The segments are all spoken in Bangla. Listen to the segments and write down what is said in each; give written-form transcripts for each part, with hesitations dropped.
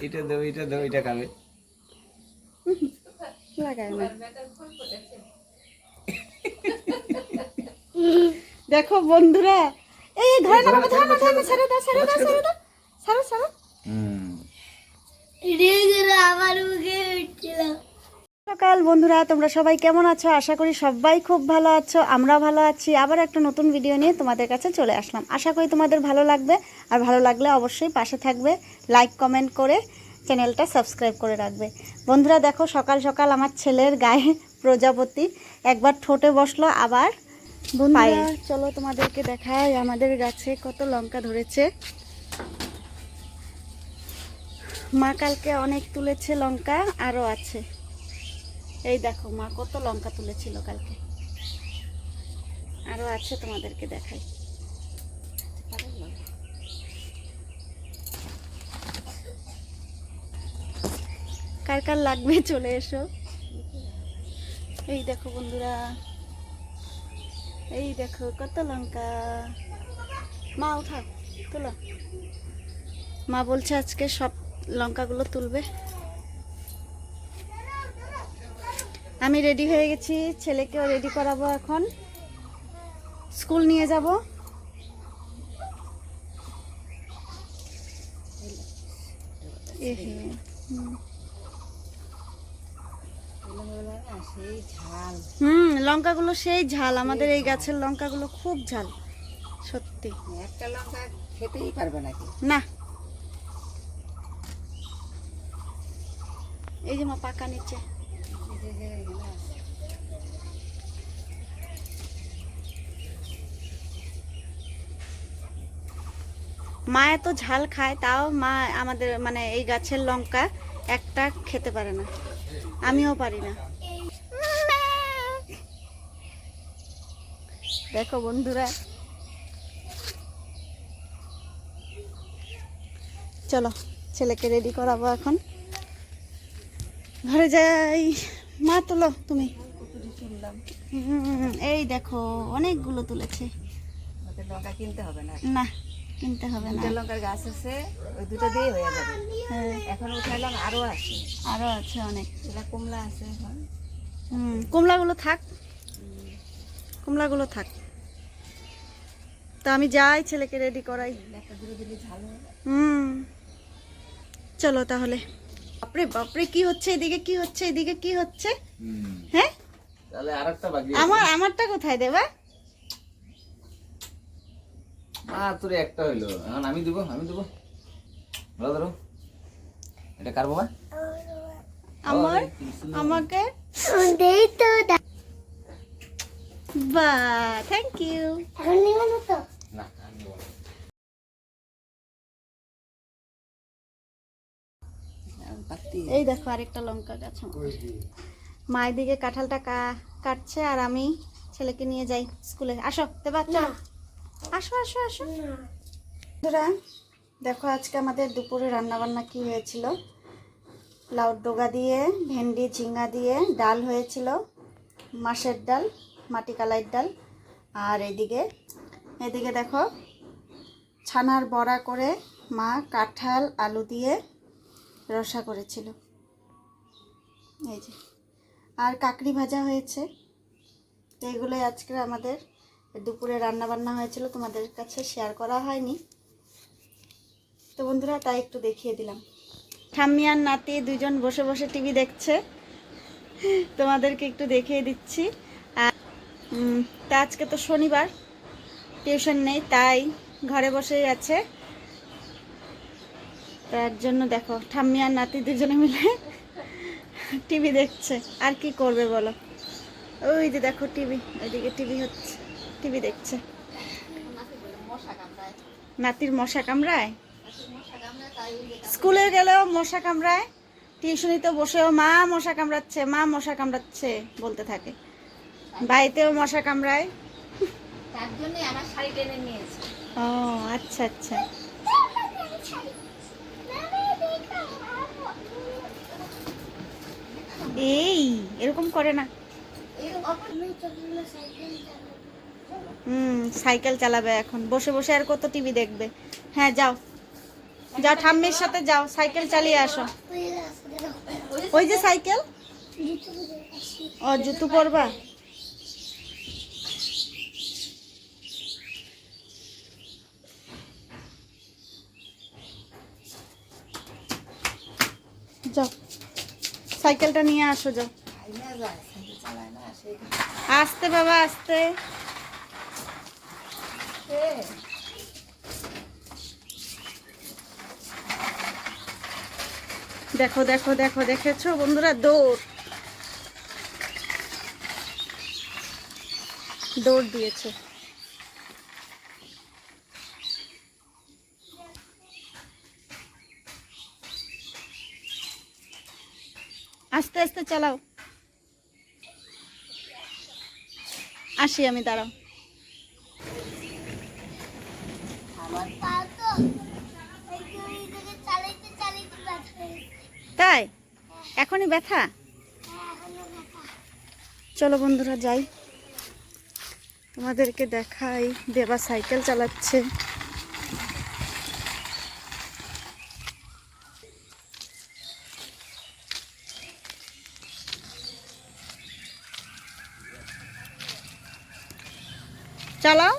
এটা দাও, এটা দাও, এটা খাবে। লাগায় না। দেখো বন্ধুরা, এই ধরে না বাবা, ধরে না, ধরে না, ছেড়ে দাও, ছেড়ে দাও, ছেড়ে দাও, ছাড়ো, ছাড়ো। সকাল বন্ধুরা, তোমরা সবাই কেমন আছো? আশা করি সবাই খুব ভালো আছো, আমরা ভালো আছি। আবার একটা নতুন ভিডিও নিয়ে তোমাদের কাছে চলে আসলাম। আশা করি তোমাদের ভালো লাগবে, আর ভালো লাগলে অবশ্যই পাশে থাকবে, লাইক কমেন্ট করে চ্যানেলটা সাবস্ক্রাইব করে রাখবে। বন্ধুরা দেখো, সকাল সকাল আমার ছেলের গায়ে প্রজাপতি, একবার ঠোঁটে বসলো, আবার বন্ধুরা চলো তোমাদেরকে দেখাই আমাদের গাছে কত লঙ্কা ধরেছে। মা কালকে অনেক তুলেছে লঙ্কা, আরও আছে। এই দেখো মা কত লঙ্কা তুলেছিল কালকে, আরও আছে, তোমাদেরকে দেখাই। কার কার লাগবে চলে এসো। এই দেখো বন্ধুরা, এই দেখো কত লঙ্কা। মা উঠাও, তোলো। মা বলছে আজকে সব লঙ্কাগুলো তুলবে। আমি রেডি হয়ে গেছি, ছেলেকেও রেডি করাবো, এখন স্কুল নিয়ে যাব। লঙ্কাগুলো সেই ঝাল, আমাদের এই গাছের লঙ্কাগুলো খুব ঝাল, সত্যি। একটা লঙ্কা খেতেই পারবে নাকি? না, এই যে মা পাকা নিচে। মা এত ঝাল খায়, তাও মা আমাদের মানে এই গাছের লঙ্কা একটা খেতে পারে না, আমিও পারি না। দেখো বন্ধুরা, চলো ছেলেকে রেডি করাবো, এখন ঘরে যাই। মা তুলো তুমি। এই দেখো অনেকগুলো তুলেছে। লঙ্কা কিনতে হবে না, না কিনতে হবে না, লঙ্কার গাছ আছে, ওই দুটো দিয়ে হয়ে যাবে। হ্যাঁ এখন উঠাইলাম, আরো আছে, আরো আছে অনেক। এটা কমলা আছে এখন। কমলাগুলো থাক, কমলাগুলো থাক। তা আমি যাই, ছেলেকে রেডি করাই। চলো তাহলে। বাপরে বাপরে, কি হচ্ছে এদিকে, কি হচ্ছে এদিকে, কি হচ্ছে? হ্যাঁ, তাহলে আরেকটা বাকি। আমারটা কোথায় দেবা? তোর একটা হইলো, এখন আমি দেবো, আমি দেবো। ভালো ধরো, এটা কার বাবা? আমার, আমাকে দেই তো। বাহ, থ্যাংক ইউ। এখন নিব না তো? না, আমি দেবো না। এই দেখো আরেকটা লঙ্কা গাছ। মা এদিকে কাঁঠালটা কাটছে, আর আমি ছেলেকে নিয়ে যাই স্কুলে। আসো দেবা, চলো আসো আসো আসো। বন্ধুরা দেখো, আজকে আমাদের দুপুরে রান্না বান্না কি হয়েছিল। লাউ ডোগা দিয়ে, ভেন্ডি ঝিঙ্গা দিয়ে ডাল হয়েছিল, মাছের ডাল, মাটি কালাইয়ের ডাল। আর এদিকে দেখো ছানার বড়া করে মা কাঁঠাল আলু দিয়ে রসা করেছিল, এই যে। আর কাকড়ি ভাজা হয়েছে। তো এগুলোই আজকে আমাদের দুপুরে রান্না বান্না হয়েছিল, তোমাদের কাছে শেয়ার করা হয়নি। তো বন্ধুরা তাই একটু দেখিয়ে দিলাম। ঠাম্মি আর নাতি দুজন বসে বসে টিভি দেখছে, তোমাদেরকে একটু দেখিয়ে দিচ্ছি। আর তা আজকে তো শনিবার, টিউশন নেই, তাই ঘরে বসেই আছে। তার জন্য দেখো ঠাম্মি আর নাতি দুজনে মিলে টিভি দেখছে। আর কি করবে বলো? ওই যে দেখো টিভি, ওইদিকে টিভি হচ্ছে, টিভি দেখছে। নাতির মশা কামড়ায়, স্কুলে গেলেও মশা কামড়ায়, টিউশনিতে বসেও মা মশা কামড়াচ্ছে, মা মশা কামড়াচ্ছে বলতে থাকে। বাড়িতেও মশা কামড়ায়, তার জন্যই আমার শাড়ি টেনে নিয়েছে। ও আচ্ছা আচ্ছা। এই এরকম করে না। সাইকেল চালাবে এখন, বসে বসে আর কত টিভি দেখবে। হ্যাঁ যাও, যাও ঠাম্মির সাথে যাও, সাইকেল চালিয়ে আসো। ওই যে সাইকেল। ও জুতো পরবা? যাও সাইকেলটা নিয়ে আসো, যাও। আস্তে বাবা, আস্তে। দেখো দেখো দেখো, দেখেছো বন্ধুরা? দৌড় দিয়েছে। আস্তে আস্তে চালাও। আসি আমি, দাঁড়াও। তাই এখনই ব্যথা? চলো বন্ধুরা যাই, তোমাদেরকে দেখাই। দেবা সাইকেল চালাচ্ছে। চালাও।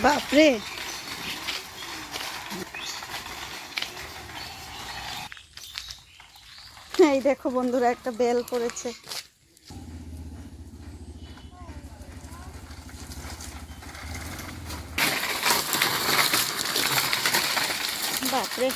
বাপরে, এই দেখো বন্ধুরা, একটা বেল করেছে। বাপরে,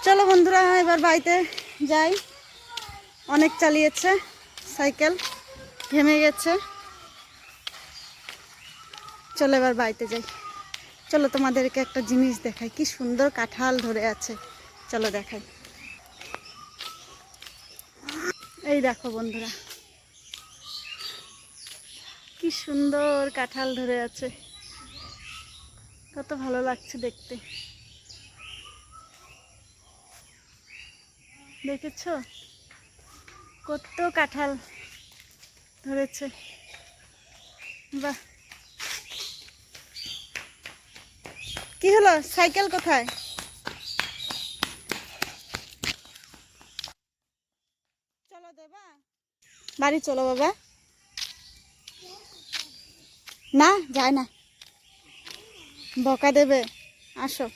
চলো বন্ধুরা এবার বাড়িতে যাই। অনেক চালিয়েছে সাইকেল, ঘেমে গেছে। চলো এবার বাড়িতে যাই। চলো তোমাদেরকে একটা জিনিস দেখাই, কি সুন্দর কাঁঠাল ধরে আছে। চলো দেখাই। এই দেখো বন্ধুরা, কি সুন্দর কাঁঠাল ধরে আছে, কত ভালো লাগছে দেখতে। দেখেছো কত কাঁঠাল ধরেছে? বাহ, কি হলো? সাইকেল কোথায়? চলো দেবা, বাড়ি চলো বাবা। না যায় না, বকা দেবে। আসো।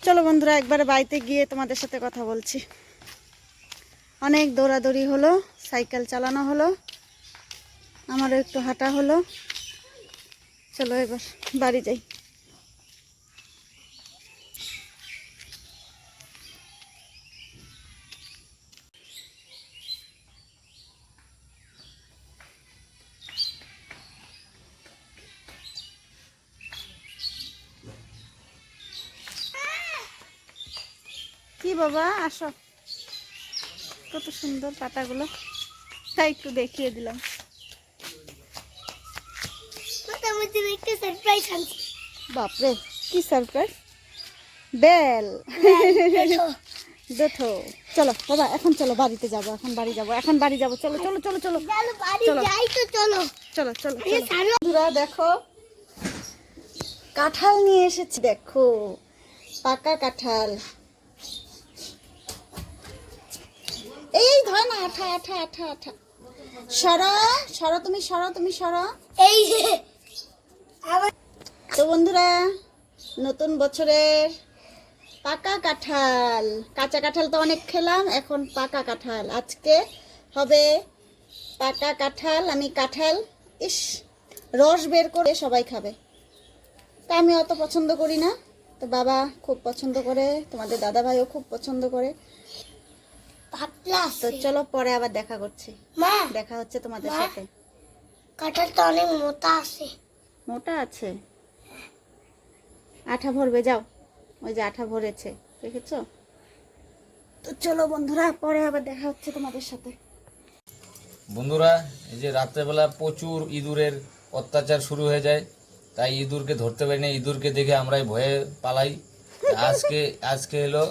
চলো বন্ধুরা একবারে বাড়িতে গিয়ে তোমাদের সাথে কথা বলছি। অনেক দৌড়াদৌড়ি হলো, সাইকেল চালানো হলো, আমারও একটু হাঁটা হলো। চলো এবার বাড়ি যাই। কি বাবা, আসো। কত সুন্দর পাতাগুলো, তাই একটু দেখিয়ে দিলাম। বাপরে, কি সারপ্রাইজ? বেল। দেখো চলো বাবা, এখন চলো বাড়িতে যাবো, এখন বাড়ি যাবো, চলো চলো চলো চলো চলো চলো চলো। বন্ধুরা দেখো কাঁঠাল নিয়ে এসেছি, দেখো পাকা কাঁঠাল। এই ধর না, আঠা আঠা আঠা আঠা। সরো সরো তুমি, সরো। তো বন্ধুরা নতুন বছরের পাকা কাঁঠাল, কাঁচা কাঁঠাল তো অনেক খেলাম, এখন পাকা কাঁঠাল। আজকে হবে পাকা কাঁঠাল। আমি কাঁঠাল রস বের করে সবাই খাবে, তা আমি অত পছন্দ করি না, তো বাবা খুব পছন্দ করে, তোমাদের দাদা ভাইও খুব পছন্দ করে। তো চলো পরে আবার দেখা করছি, দেখা হচ্ছে তোমাদের সাথে। কাঁঠালটা অনেক মোটা আছে। মোটা আছে, আঠা ভরবে, যাও ওই যে আঠা ভরেছে, দেখেছো? তো চলো বন্ধুরা পরে আবার দেখা হচ্ছে তোমাদের সাথে। বন্ধুরা এই যে রাত্রেবেলা প্রচুর ইঁদুরের অত্যাচার শুরু হয়ে যায়, তাই ইঁদুরকে ধরতে পারি না, ইঁদুরকে দেখে আমরাই ভয়ে পালাই। আজকে এলো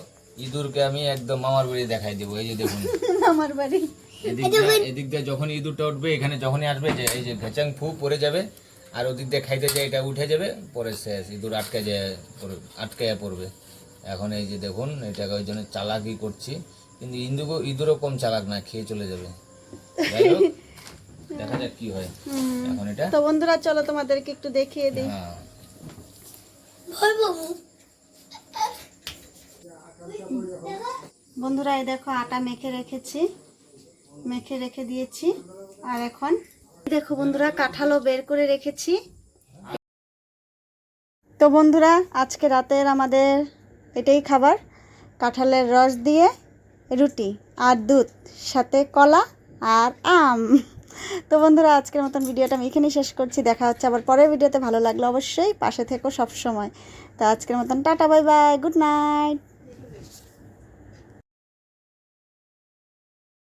ইঁদুরকে আমি একদম মামার বাড়ি দেখাই দেবো। এই যে দেখুন আমার বাড়ি এদিক দিয়ে যখন ইঁদুরটা উঠবে, এখানে যখনই আসবে যে এই যে ঘেচাং ফু পড়ে যাবে, আর ওদিক দিয়ে খাইতে যায় এটা উঠে যাবে, পরে শেষ, ইঁদুর আটকে পড়বে। এখন এই যে দেখুন এটাকে ওই জন্য চালাকি করছি, কিন্তু ইঁদুরও কম চালাক না, খেয়ে চলে যাবে। যাই হোক দেখা যাক কি হয় এখন এটা। তো বন্ধুরা চলো তোমাদেরকে একটু দেখিয়ে দিই। হ্যাঁ বন্ধুরা এই দেখো আটা মেখে রেখে দিয়েছি, আর এখন দেখো বন্ধুরা কাঁঠালও বের করে রেখেছি। তো বন্ধুরা আজকে রাতের আমাদের এটাই খাবার, কাঁঠালের রস দিয়ে রুটি আর দুধ, সাথে কলা আর আম। তো বন্ধুরা আজকের মতন ভিডিওটা আমি এখানেই শেষ করছি, দেখা হচ্ছে আবার পরের ভিডিওতে। ভালো লাগলো অবশ্যই পাশে থেকো সব সময়। তো আজকের মতন tata, bye bye, good night.